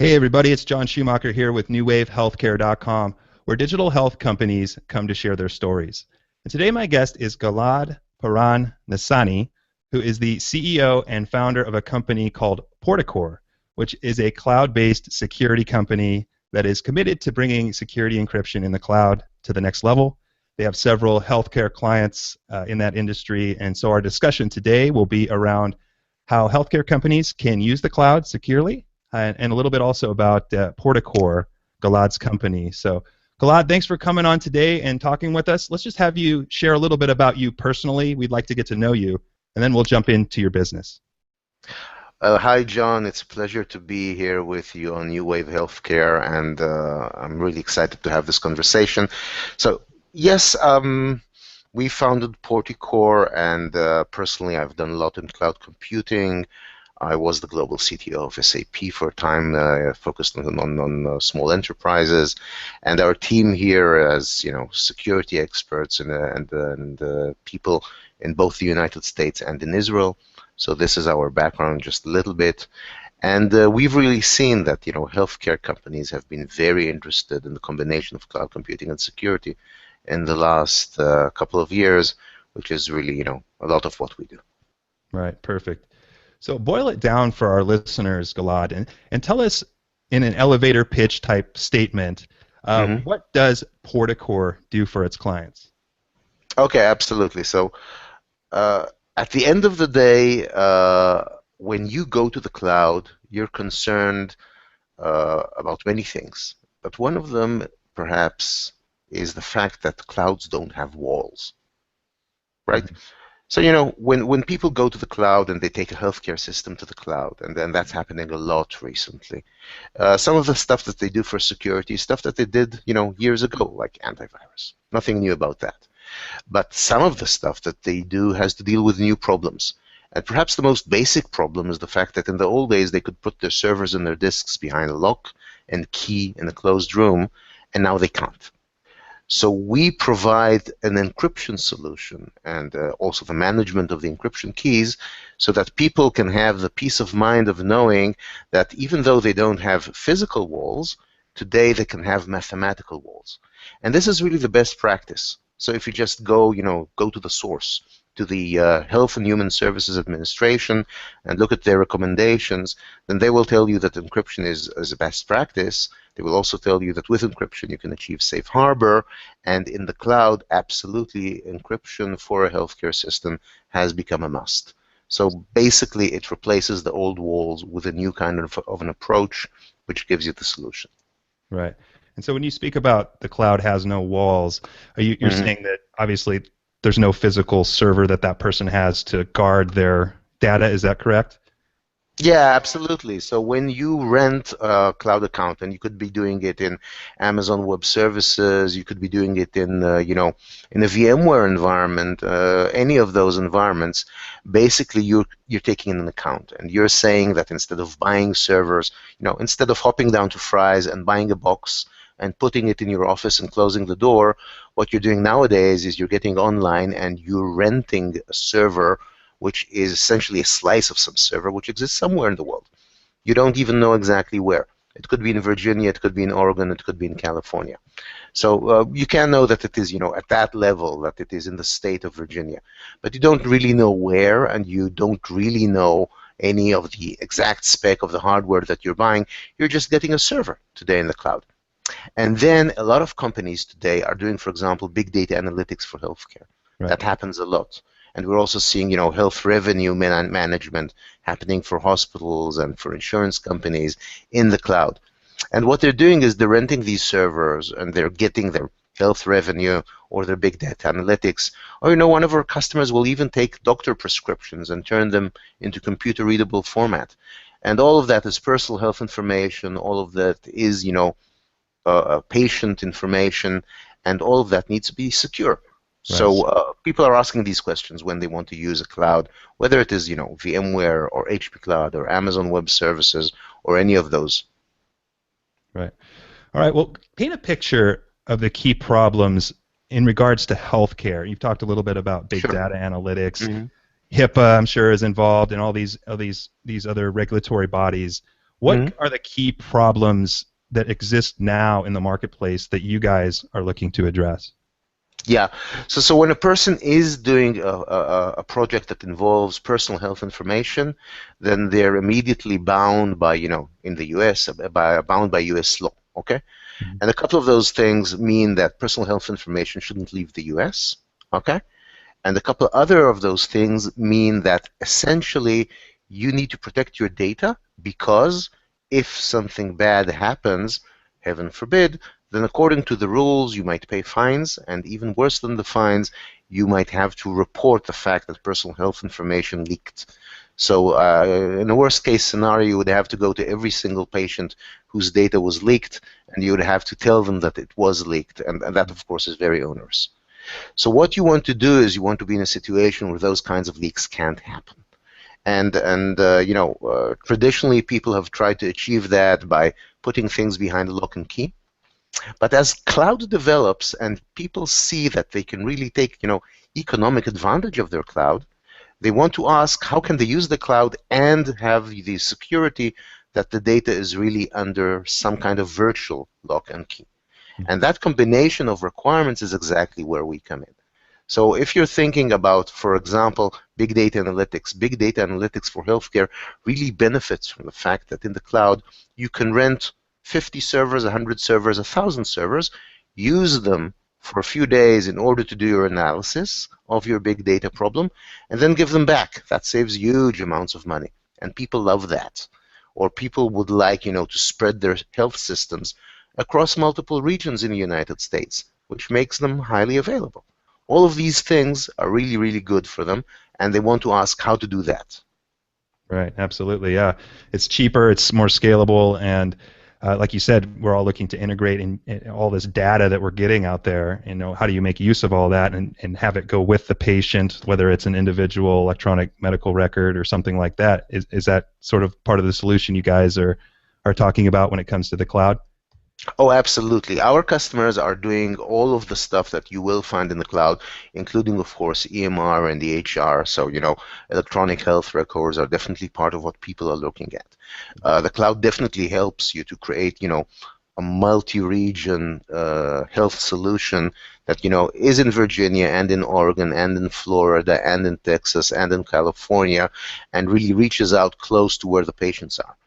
Hey everybody, it's John Schumacher here with NewWaveHealthcare.com, where digital health companies come to share their stories. And today my guest is Gilad Parann Nissany, who is the CEO and founder of a company called Porticor, which is a cloud-based security company that is committed to bringing security encryption in the cloud to the next level. They have several healthcare clients in that industry, and so our discussion today will be around how healthcare companies can use the cloud securely, and a little bit also about Porticor, Gilad's company. So, Gilad, thanks for coming on today and talking with us. Let's just have you share a little bit about you personally. We'd like to get to know you, and then we'll jump into your business. Hi, John. It's a pleasure to be here with you on New Wave Healthcare, and I'm really excited to have this conversation. So, yes, we founded Porticor, and personally, I've done a lot in cloud computing. I was the global CTO of SAP for a time, focused on small enterprises, and our team here, as security experts and people in both the United States and in Israel. So this is our background, just a little bit, and we've really seen that healthcare companies have been very interested in the combination of cloud computing and security in the last couple of years, which is really a lot of what we do. Right, perfect. So boil it down for our listeners, Gilad, and tell us in an elevator pitch type statement, what does Porticor do for its clients? Okay, absolutely. So at the end of the day, when you go to the cloud, you're concerned about many things. But one of them, perhaps, is the fact that clouds don't have walls, right? So, when people go to the cloud and they take a healthcare system to the cloud, and then that's happening a lot recently. Some of the stuff that they do for security is stuff that they did, years ago, like antivirus. Nothing new about that. But some of the stuff that they do has to deal with new problems. And perhaps the most basic problem is the fact that in the old days, they could put their servers and their disks behind a lock and key in a closed room, and now they can't. So we provide an encryption solution and also the management of the encryption keys so that people can have the peace of mind of knowing that even though they don't have physical walls, today they can have mathematical walls. And this is really the best practice. So if you just go to the source, to the Health and Human Services Administration and look at their recommendations, then they will tell you that encryption is a best practice. They will also tell you that with encryption you can achieve safe harbor, and in the cloud, absolutely, encryption for a healthcare system has become a must. So basically, it replaces the old walls with a new kind of an approach, which gives you the solution. Right. And so when you speak about the cloud has no walls, you're saying that obviously there's no physical server that person has to guard their data. Is that correct? Yeah, absolutely. So when you rent a cloud account, and you could be doing it in Amazon Web Services, you could be doing it in in a VMware environment, any of those environments. Basically, you're taking an account, and you're saying that instead of buying servers, instead of hopping down to Fry's and buying a box and putting it in your office and closing the door, what you're doing nowadays is you're getting online and you're renting a server, which is essentially a slice of some server which exists somewhere in the world. You don't even know exactly where. It could be in Virginia, it could be in Oregon, it could be in California. So you can know that it is, at that level, that it is in the state of Virginia. But you don't really know where, and you don't really know any of the exact spec of the hardware that you're buying. You're just getting a server today in the cloud. And then a lot of companies today are doing, for example, big data analytics for healthcare. Right. That happens a lot. And we're also seeing, health revenue management happening for hospitals and for insurance companies in the cloud. And what they're doing is they're renting these servers and they're getting their health revenue or their big data analytics. Or, one of our customers will even take doctor prescriptions and turn them into computer-readable format. And all of that is personal health information. All of that is, patient information, and all of that needs to be secure. Right. So people are asking these questions when they want to use a cloud, whether it is VMware or HP Cloud or Amazon Web Services or any of those. Right. All right. Well, paint a picture of the key problems in regards to healthcare. You've talked a little bit about big data analytics. HIPAA, I'm sure, is involved in all these other regulatory bodies. What are the key problems that exist now in the marketplace that you guys are looking to address? Yeah. So when a person is doing a project that involves personal health information, then they're immediately bound by, in the US, bound by US law. Okay? Mhm. And a couple of those things mean that personal health information shouldn't leave the US. Okay? And a couple other of those things mean that essentially you need to protect your data, because if something bad happens, heaven forbid, then according to the rules, you might pay fines, and even worse than the fines, you might have to report the fact that personal health information leaked. So in a worst case scenario, you would have to go to every single patient whose data was leaked, and you would have to tell them that it was leaked, and that, of course, is very onerous. So what you want to do is you want to be in a situation where those kinds of leaks can't happen. And traditionally people have tried to achieve that by putting things behind lock and key. But as cloud develops and people see that they can really take, economic advantage of their cloud, they want to ask how can they use the cloud and have the security that the data is really under some kind of virtual lock and key. And that combination of requirements is exactly where we come in. So if you're thinking about, for example, big data analytics for healthcare really benefits from the fact that in the cloud you can rent 50 servers, 100 servers, 1,000 servers, use them for a few days in order to do your analysis of your big data problem, and then give them back. That saves huge amounts of money, and people love that. Or people would like, to spread their health systems across multiple regions in the United States, which makes them highly available. All of these things are really, really good for them, and they want to ask how to do that. Right, absolutely, yeah. It's cheaper, it's more scalable, and like you said, we're all looking to integrate in all this data that we're getting out there. How do you make use of all that and have it go with the patient, whether it's an individual electronic medical record or something like that? Is that sort of part of the solution you guys are talking about when it comes to the cloud? Oh, absolutely. Our customers are doing all of the stuff that you will find in the cloud, including, of course, EMR and the HR. So, electronic health records are definitely part of what people are looking at. The cloud definitely helps you to create, a multi-region health solution that, is in Virginia and in Oregon and in Florida and in Texas and in California, and really reaches out close to where the patients are.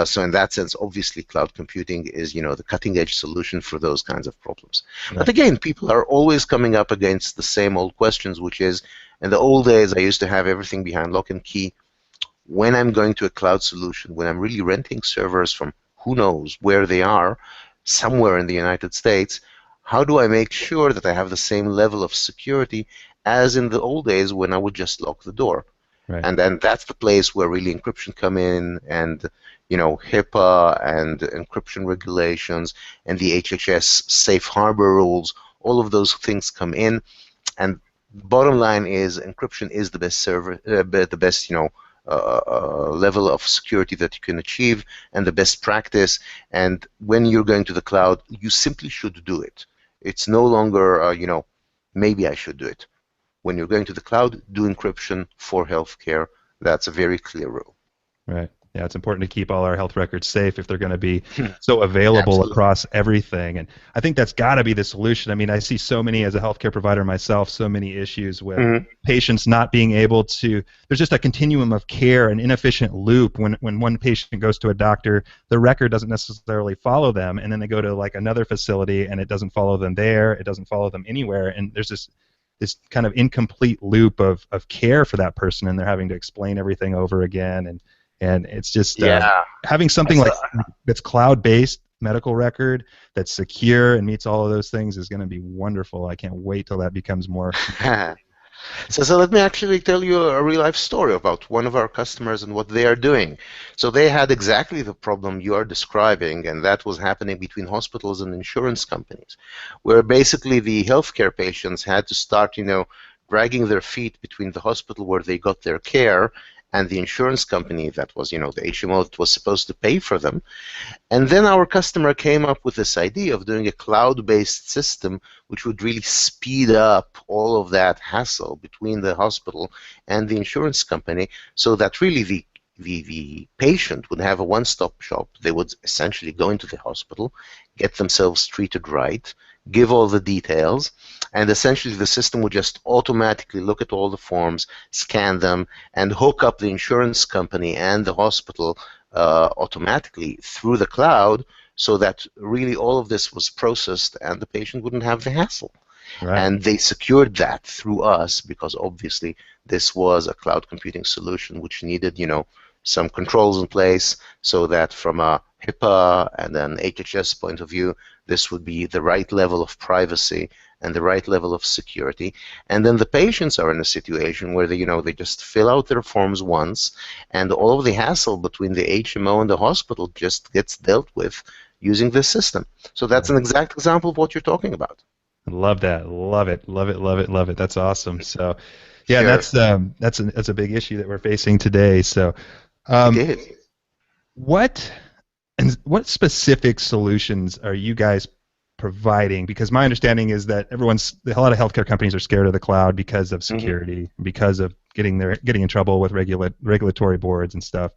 So in that sense, obviously, cloud computing is, the cutting-edge solution for those kinds of problems. Right. But again, people are always coming up against the same old questions, which is, in the old days, I used to have everything behind lock and key. When I'm going to a cloud solution, when I'm really renting servers from who knows where they are, somewhere in the United States, how do I make sure that I have the same level of security as in the old days when I would just lock the door? Right. And then that's the place where really encryption come in, and HIPAA and encryption regulations and the HHS safe harbor rules. All of those things come in, and bottom line is encryption is the best level of security that you can achieve and the best practice. And when you're going to the cloud, you simply should do it. It's no longer maybe I should do it. When you're going to the cloud, do encryption for healthcare. That's a very clear rule. Right. Yeah, it's important to keep all our health records safe if they're going to be so available Absolutely. across everything. And I think that's got to be the solution. I mean, I see so many, as a healthcare provider myself, so many issues with patients not being able to, there's just a continuum of care, an inefficient loop. When one patient goes to a doctor, the record doesn't necessarily follow them, and then they go to like another facility and it doesn't follow them there, it doesn't follow them anywhere, and there's this kind of incomplete loop of care for that person, and they're having to explain everything over again, and it's just having something like that's cloud-based medical record that's secure and meets all of those things is going to be wonderful. I can't wait till that becomes more. So let me actually tell you a real-life story about one of our customers and what they are doing. So they had exactly the problem you are describing, and that was happening between hospitals and insurance companies, where basically the healthcare patients had to start, dragging their feet between the hospital where they got their care and the insurance company that was, the HMO that was supposed to pay for them. And then our customer came up with this idea of doing a cloud-based system which would really speed up all of that hassle between the hospital and the insurance company, so that really the the patient would have a one-stop shop. They would essentially go into the hospital, get themselves treated right, give all the details, and essentially the system would just automatically look at all the forms, scan them, and hook up the insurance company and the hospital automatically through the cloud, so that really all of this was processed and the patient wouldn't have the hassle. Right. And they secured that through us because obviously this was a cloud computing solution which needed, some controls in place so that from a HIPAA and an HHS point of view, this would be the right level of privacy and the right level of security. And then the patients are in a situation where they just fill out their forms once, and all of the hassle between the HMO and the hospital just gets dealt with using this system. So that's an exact example of what you're talking about. Love that. Love it. Love it. Love it. Love it. That's awesome. So, yeah, Sure. that's a big issue that we're facing today. So, It is. what specific solutions are you guys providing? Because my understanding is that a lot of healthcare companies are scared of the cloud because of security, because of getting in trouble with regulatory boards and stuff.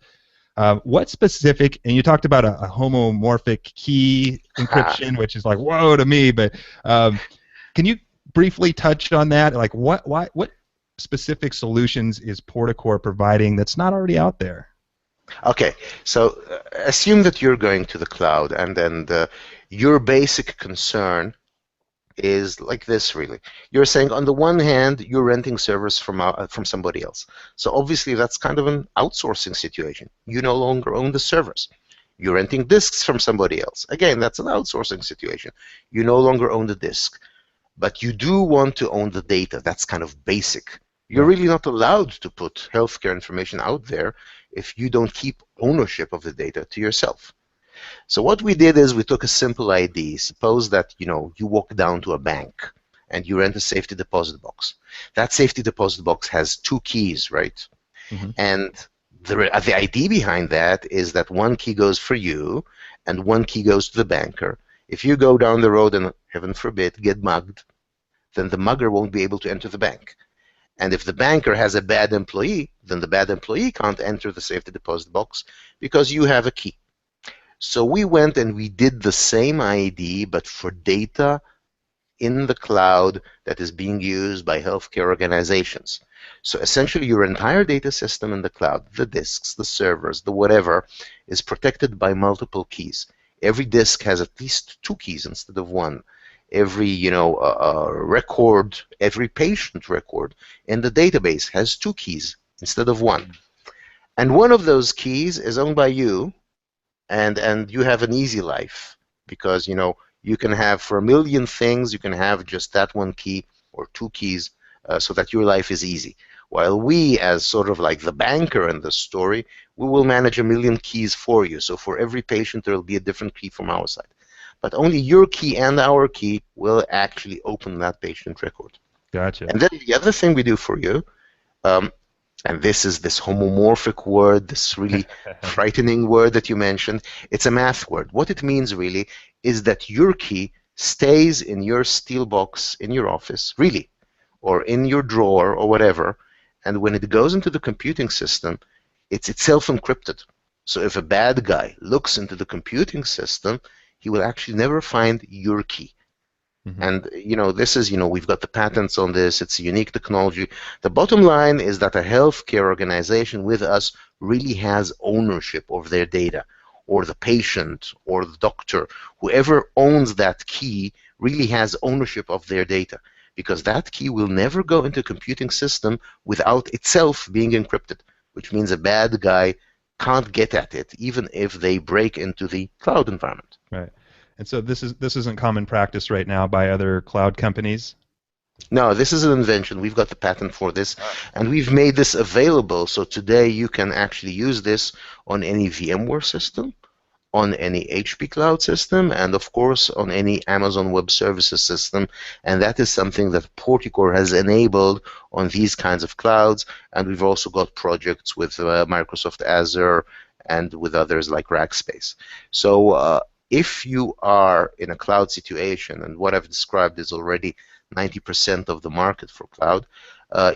What specific, and you talked about a homomorphic key encryption, which is like whoa to me, but can you briefly touch on that? Like what specific solutions is Porticor providing that's not already out there? Okay, so assume that you're going to the cloud, and then your basic concern is like this, really. You're saying, on the one hand, you're renting servers from somebody else. So obviously, that's kind of an outsourcing situation. You no longer own the servers. You're renting disks from somebody else. Again, that's an outsourcing situation. You no longer own the disk. But you do want to own the data. That's kind of basic. You're really not allowed to put healthcare information out there if you don't keep ownership of the data to yourself. So what we did is we took a simple ID. Suppose that you walk down to a bank and you rent a safety deposit box. That safety deposit box has two keys, right? Mm-hmm. And the ID behind that is that one key goes for you and one key goes to the banker. If you go down the road and, heaven forbid, get mugged, then the mugger won't be able to enter the bank. And if the banker has a bad employee, then the bad employee can't enter the safety deposit box because you have a key. So we went and we did the same ID, but for data in the cloud that is being used by healthcare organizations. So essentially, your entire data system in the cloud, the disks, the servers, the whatever, is protected by multiple keys. Every disk has at least two keys instead of one. Every record, every patient record in the database has two keys instead of one. And one of those keys is owned by you, and you have an easy life because you can have, for a million things, you can have just that one key or two keys so that your life is easy. While we, as sort of like the banker in this story, we will manage a million keys for you. So for every patient, there will be a different key from our side. But only your key and our key will actually open that patient record. Gotcha. And then the other thing we do for you, and this is this homomorphic word, this really frightening word that you mentioned, it's a math word. What it means really is that your key stays in your steel box in your office, really, or in your drawer or whatever, and when it goes into the computing system, it's itself encrypted. So if a bad guy looks into the computing system, he will actually never find your key. Mm-hmm. And this is, we've got the patents on this. It's a unique technology. The bottom line is that a healthcare organization with us really has ownership of their data, or the patient, or the doctor. Whoever owns that key really has ownership of their data, because that key will never go into a computing system without itself being encrypted, which means a bad guy can't get at it, even if they break into the cloud environment. Right. And so this isn't common practice right now by other cloud companies? No, this is an invention. We've got the patent for this, and we've made this available. So today you can actually use this on any VMware system, on any HP cloud system, and of course on any Amazon Web Services system. And that is something that Porticor has enabled on these kinds of clouds. And we've also got projects with Microsoft Azure and with others like Rackspace. So if you are in a cloud situation, and what I've described is already 90% of the market for cloud,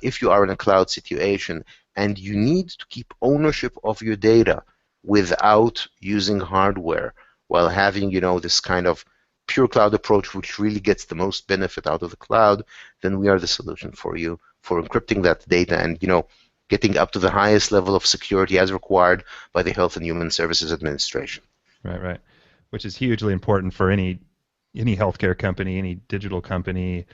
if you are in a cloud situation, and you need to keep ownership of your data without using hardware, while having, this kind of pure cloud approach, which really gets the most benefit out of the cloud, then we are the solution for you for encrypting that data and, getting up to the highest level of security as required by the Health and Human Services Administration. Right, right. Which is hugely important for any healthcare company, any digital company,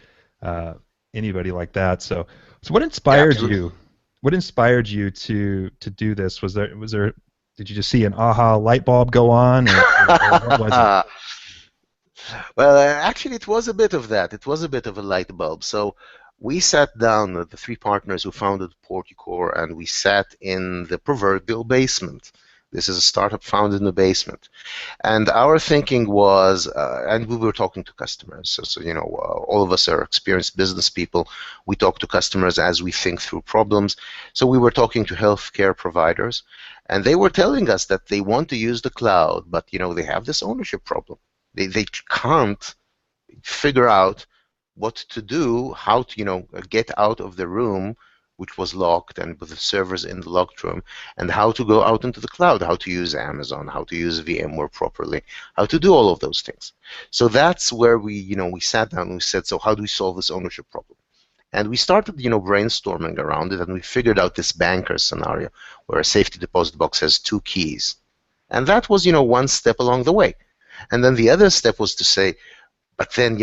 anybody like that. So what inspired you? What inspired you to do this? Was there did you just see an aha light bulb go on, or what was it? Well, actually, it was a bit of that. It was a bit of a light bulb. So we sat down, the three partners who founded Porticor, and we sat in the proverbial basement. This is a startup founded in the basement. And our thinking was, and we were talking to customers. So all of us are experienced business people. We talk to customers as we think through problems. So we were talking to healthcare providers, and they were telling us that they want to use the cloud, but they have this ownership problem. They can't figure out what to do, how to get out of the room which was locked and with the servers in the locked room, and how to go out into the cloud, how to use Amazon, how to use VMware properly, how to do all of those things. So that's where we sat down and we said, so how do we solve this ownership problem? And we started brainstorming around it, and we figured out this banker scenario where a safety deposit box has two keys. And that was one step along the way. And then the other step was to say, but then,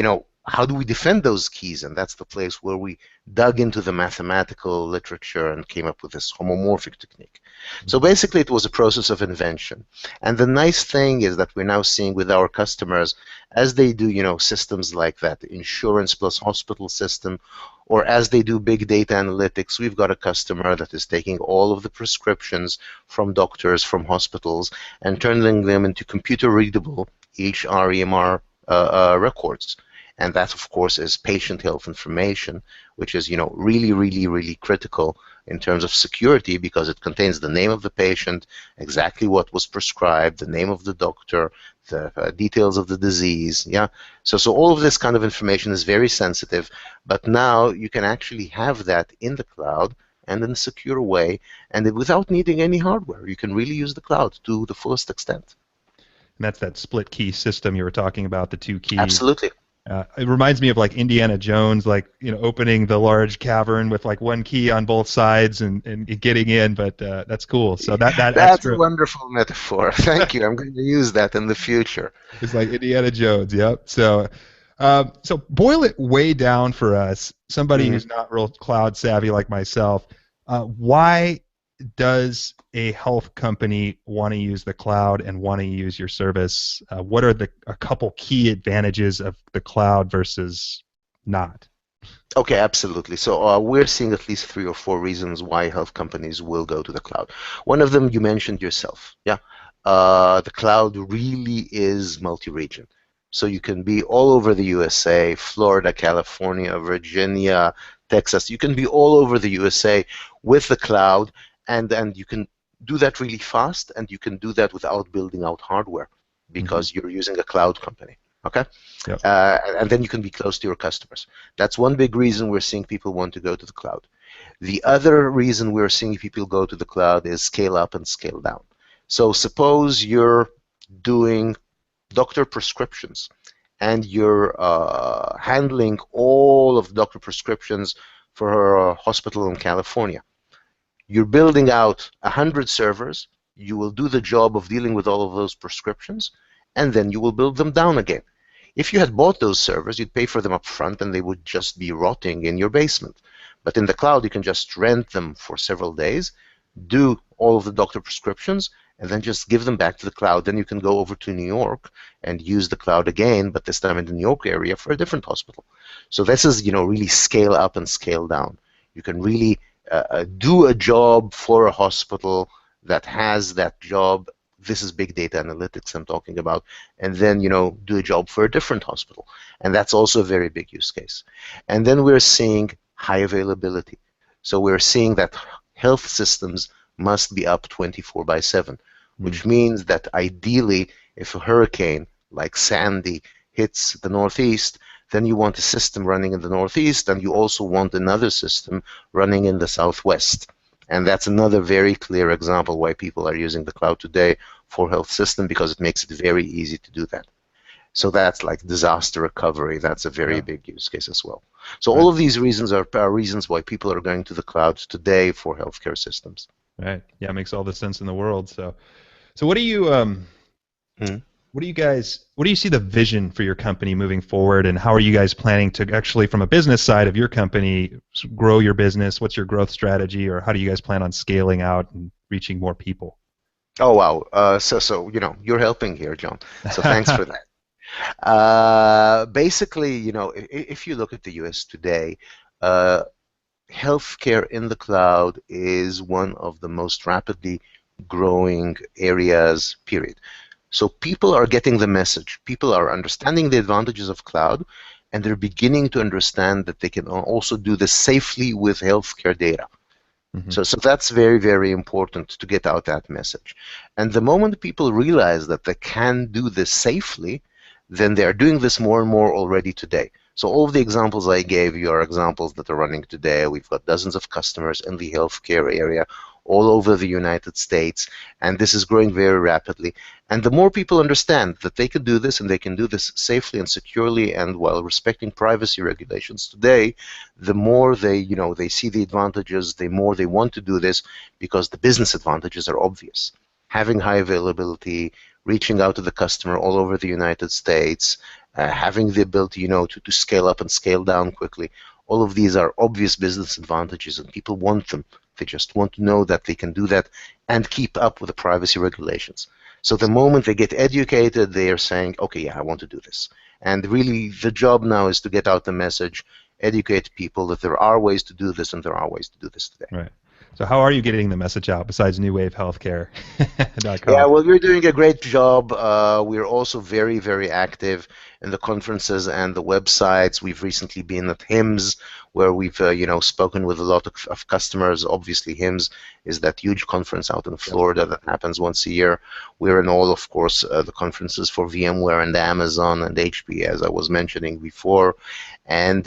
how do we defend those keys? And that's the place where we dug into the mathematical literature and came up with this homomorphic technique. So basically, it was a process of invention. And the nice thing is that we're now seeing with our customers, as they do, systems like that, insurance plus hospital system, or as they do big data analytics, we've got a customer that is taking all of the prescriptions from doctors, from hospitals, and turning them into computer-readable EHR, EMR records. And that, of course, is patient health information, which is, really, really, really critical in terms of security, because it contains the name of the patient, exactly what was prescribed, the name of the doctor, the details of the disease. Yeah. So all of this kind of information is very sensitive, but now you can actually have that in the cloud and in a secure way, and without needing any hardware. You can really use the cloud to the fullest extent. And that's that split key system you were talking about, the two keys. Absolutely. It reminds me of like Indiana Jones, like opening the large cavern with like one key on both sides and getting in. But that's cool. So that's extra... a wonderful metaphor. Thank you. I'm going to use that in the future. It's like Indiana Jones. Yep. So boil it way down for us. Somebody who's not real cloud savvy like myself. Why does a health company want to use the cloud and want to use your service? What are a couple key advantages of the cloud versus not? Okay, absolutely. So we're seeing at least 3 or 4 reasons why health companies will go to the cloud. One of them you mentioned yourself. Yeah, the cloud really is multi-region. So you can be all over the USA, Florida, California, Virginia, Texas. You can be all over the USA with the cloud. And you can do that really fast, and you can do that without building out hardware, because you're using a cloud company. Okay? Yep. And then you can be close to your customers. That's one big reason we're seeing people want to go to the cloud. The other reason we're seeing people go to the cloud is scale up and scale down. So suppose you're doing doctor prescriptions, and you're handling all of the doctor prescriptions for a hospital in California. You're building out 100 servers. You will do the job of dealing with all of those prescriptions, and then you will build them down again. If you had bought those servers, you'd pay for them up front, and they would just be rotting in your basement. But in the cloud, you can just rent them for several days, do all of the doctor prescriptions, and then just give them back to the cloud. Then you can go over to New York and use the cloud again, but this time in the New York area for a different hospital. So this is, really scale up and scale down. You can really do a job for a hospital that has that job. This is big data analytics I'm talking about. And then, do a job for a different hospital. And that's also a very big use case. And then we're seeing high availability. So we're seeing that health systems must be up 24/7, which means that ideally, if a hurricane like Sandy hits the Northeast, then you want a system running in the Northeast, and you also want another system running in the Southwest. And that's another very clear example why people are using the cloud today for health system, because it makes it very easy to do that. So that's like disaster recovery. That's a very Yeah. big use case as well. So Right. all of these reasons are reasons why people are going to the cloud today for healthcare systems. Right. Yeah, it makes all the sense in the world. So what do you Mhm. what do you see the vision for your company moving forward, and how are you guys planning to actually, from a business side of your company, grow your business? What's your growth strategy, or how do you guys plan on scaling out and reaching more people? Oh wow. So you're helping here, John. So thanks for that. Basically, if you look at the US today, uh, healthcare in the cloud is one of the most rapidly growing areas, period. So people are getting the message. People are understanding the advantages of cloud, and they're beginning to understand that they can also do this safely with healthcare data. Hmm. So that's very, very important to get out that message. And the moment people realize that they can do this safely, then they are doing this more and more already today. So all of the examples I gave you are examples that are running today. We've got dozens of customers in the healthcare area all over the United States, and this is growing very rapidly. And the more people understand that they can do this, and they can do this safely and securely and while respecting privacy regulations today, the more they see the advantages, the more they want to do this, because the business advantages are obvious. Having high availability, reaching out to the customer all over the United States, having the ability, to scale up and scale down quickly. All of these are obvious business advantages, and people want them. They just want to know that they can do that and keep up with the privacy regulations. So the moment they get educated, they are saying, okay, yeah, I want to do this. And really, the job now is to get out the message, educate people that there are ways to do this, and there are ways to do this today. Right. So how are you getting the message out besides Yeah, newwavehealthcare.com? well, we're doing a great job. We're also very, very active in the conferences and the websites. We've recently been at HIMSS, where we've, spoken with a lot of customers. Obviously, HIMSS is that huge conference out in Yep. Florida that happens once a year. We're in all, of course, the conferences for VMware and Amazon and HP, as I was mentioning before. And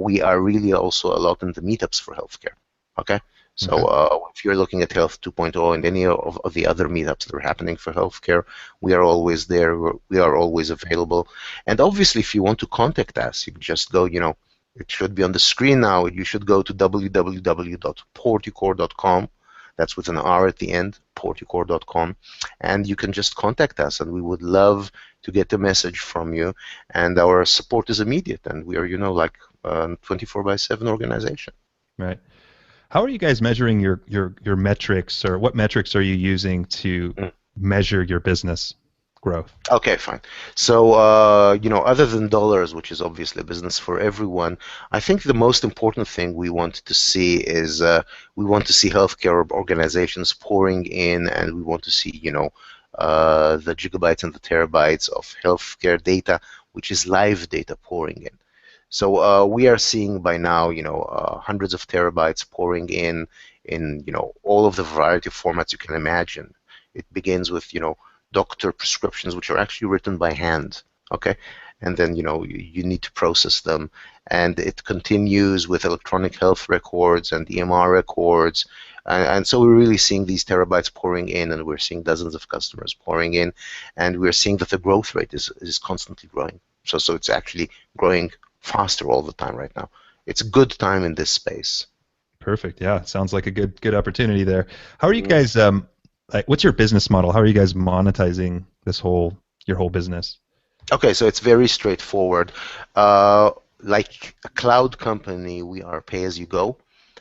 we are really also a lot in the meetups for healthcare. Okay. So Okay. if you're looking at Health 2.0 and any of the other meetups that are happening for healthcare, we are always there. We are always available. And obviously, if you want to contact us, you just go, it should be on the screen now. You should go to www.porticor.com. That's with an R at the end, porticor.com. And you can just contact us, and we would love to get a message from you. And our support is immediate, and we are, like a 24/7 organization. Right. How are you guys measuring your metrics, or what metrics are you using to measure your business growth? Okay, fine. So, other than dollars, which is obviously a business for everyone, I think the most important thing we want to see is we want to see healthcare organizations pouring in, and we want to see, the gigabytes and the terabytes of healthcare data, which is live data pouring in. So we are seeing by now, hundreds of terabytes pouring in, all of the variety of formats you can imagine. It begins with, doctor prescriptions, which are actually written by hand, okay? And then, you need to process them. And it continues with electronic health records and EMR records. And so we're really seeing these terabytes pouring in, and we're seeing dozens of customers pouring in, and we're seeing that the growth rate is constantly growing. So it's actually growing faster all the time right now. It's a good time in this space. Perfect. Yeah, sounds like a good opportunity there. How are you guys like, what's your business model? How are you guys monetizing your whole business? Okay, so it's very straightforward. Uh, like a cloud company, we are pay as you go.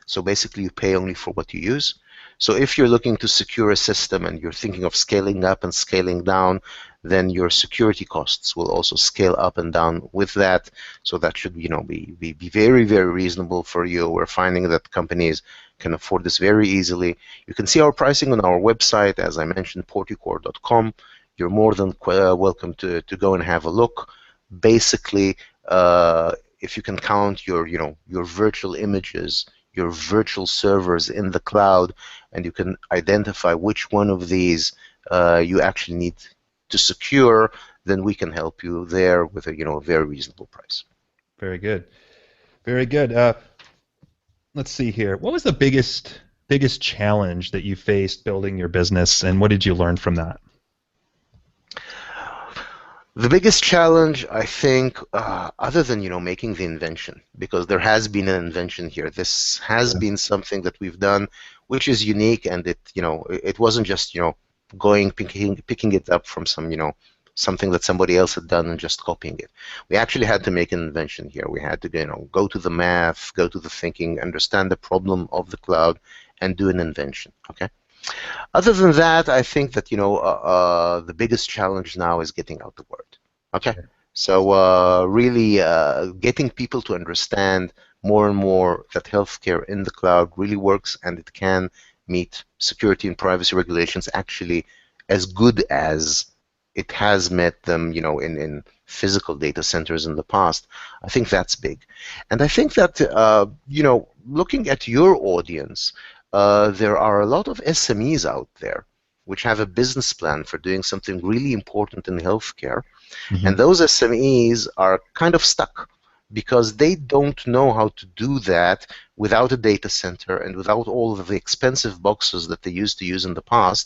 So basically, you pay only for what you use. So if you're looking to secure a system and you're thinking of scaling up and scaling down, then your security costs will also scale up and down with that. So that should, be very, very reasonable for you. We're finding that companies can afford this very easily. You can see our pricing on our website, as I mentioned, porticor.com. You're more than welcome to go and have a look. Basically, if you can count your virtual images, your virtual servers in the cloud, and you can identify which one of these you actually need to secure, then we can help you there with a very reasonable price. Very good. Very good. Let's see here. What was the biggest biggest challenge that you faced building your business, and what did you learn from that? The biggest challenge, I think, other than making the invention, because there has been an invention here. This has Yeah. been something that we've done, which is unique, and it wasn't just going picking it up from something that somebody else had done and just copying it. We actually had to make an invention here. We had to go to the math, go to the thinking, understand the problem of the cloud, and do an invention. Okay. Other than that, I think that the biggest challenge now is getting out the word. Okay, Sure. so really getting people to understand more and more that healthcare in the cloud really works, and it can meet security and privacy regulations actually as good as it has met them, in physical data centers in the past. I think that's big, and I think that looking at your audience. There are a lot of SMEs out there which have a business plan for doing something really important in healthcare, Hmm. and those SMEs are kind of stuck because they don't know how to do that without a data center and without all of the expensive boxes that they used to use in the past.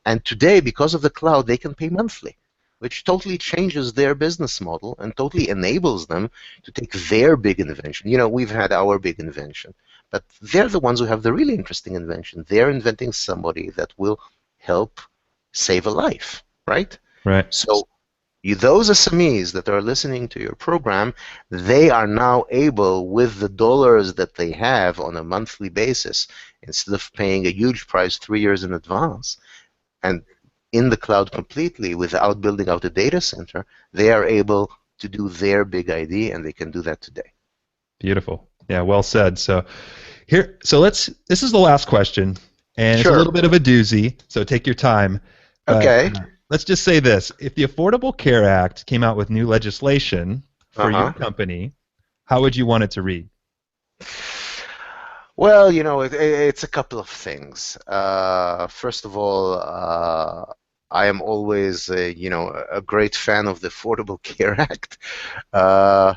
And today, because of the cloud, they can pay monthly, which totally changes their business model and totally enables them to take their big invention. We've had our big invention, but they're the ones who have the really interesting invention. They're inventing somebody that will help save a life, right? Right. So those SMEs that are listening to your program, they are now able, with the dollars that they have on a monthly basis, instead of paying a huge price 3 years in advance, and in the cloud completely without building out a data center, they are able to do their big idea, and they can do that today. Beautiful. Yeah, well said. This is the last question, and it's a Sure. little bit of a doozy, so take your time. But Okay. let's just say this. If the Affordable Care Act came out with new legislation for your Uh-huh. company, how would you want it to read? Well, it's a couple of things. First of all, I am always, a great fan of the Affordable Care Act. Uh,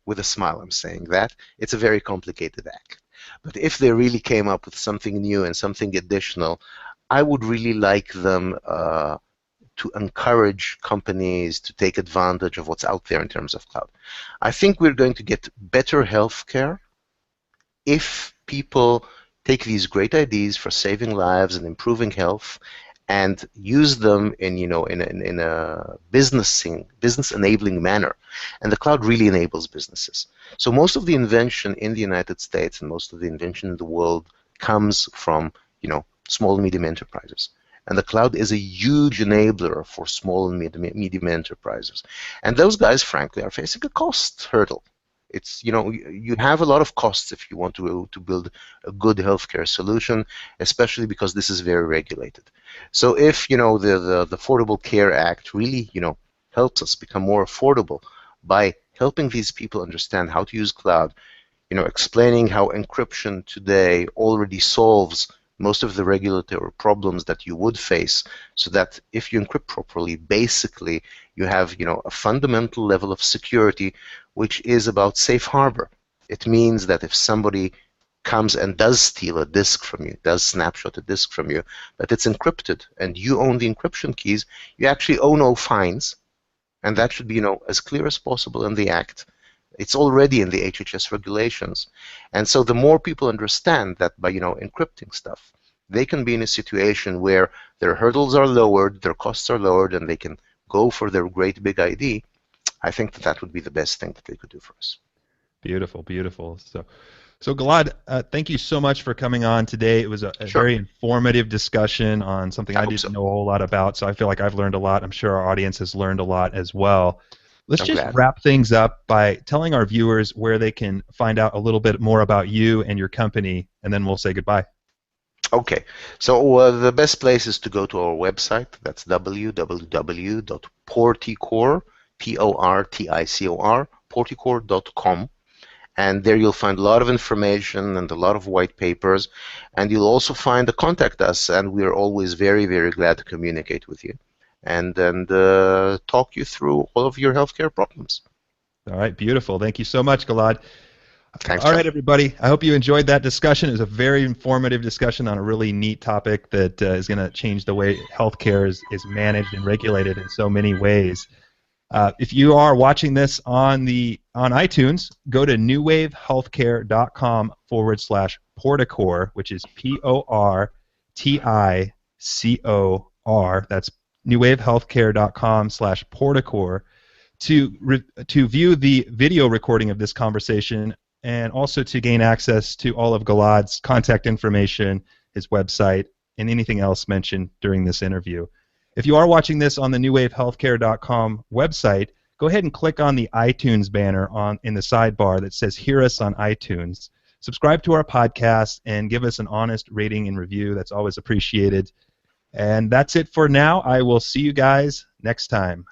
with a smile, I'm saying that. It's a very complicated act. But if they really came up with something new and something additional, I would really like them to encourage companies to take advantage of what's out there in terms of cloud. I think we're going to get better healthcare if people take these great ideas for saving lives and improving health and use them in a business enabling manner. And the cloud really enables businesses. So most of the invention in the United States and most of the invention in the world comes from small and medium enterprises. And the cloud is a huge enabler for small and medium enterprises. And those guys, frankly, are facing a cost hurdle. It's you have a lot of costs if you want to build a good healthcare solution, especially because this is very regulated. So if the Affordable Care Act really helps us become more affordable by helping these people understand how to use cloud, explaining how encryption today already solves most of the regulatory problems that you would face, so that if you encrypt properly, basically you have a fundamental level of security, which is about safe harbor. It means that if somebody comes and does steal a disk from you, does snapshot a disk from you, but it's encrypted and you own the encryption keys, you actually owe no fines, and that should be as clear as possible in the act. It's already in the HHS regulations. And so the more people understand that by encrypting stuff, they can be in a situation where their hurdles are lowered, their costs are lowered, and they can go for their great big ID. I think that would be the best thing that they could do for us. Beautiful, beautiful. So Gilad, thank you so much for coming on today. It was a Sure. very informative discussion on something I I hope didn't so. know a whole lot about. So I feel like I've learned a lot. I'm sure our audience has learned a lot as well. Let's I'm just glad. wrap things up by telling our viewers where they can find out a little bit more about you and your company, and then we'll say goodbye. Okay, so the best place is to go to our website. That's www.porticor, Porticor, porticor.com. And there you'll find a lot of information and a lot of white papers. And you'll also find the contact us, and we're always very, very glad to communicate with you and talk you through all of your healthcare problems. All right, beautiful. Thank you so much, Gilad. Thanks, All John. right, everybody. I hope you enjoyed that discussion. It was a very informative discussion on a really neat topic that is going to change the way healthcare is managed and regulated in so many ways. If you are watching this on iTunes, go to newwavehealthcare.com/Porticor, which is Porticor. That's newwavehealthcare.com/Porticor to view the video recording of this conversation and also to gain access to all of Gilad's contact information, his website, and anything else mentioned during this interview. If you are watching this on the newwavehealthcare.com website, go ahead and click on the iTunes banner in the sidebar that says Hear Us on iTunes. Subscribe to our podcast and give us an honest rating and review. That's always appreciated. And that's it for now. I will see you guys next time.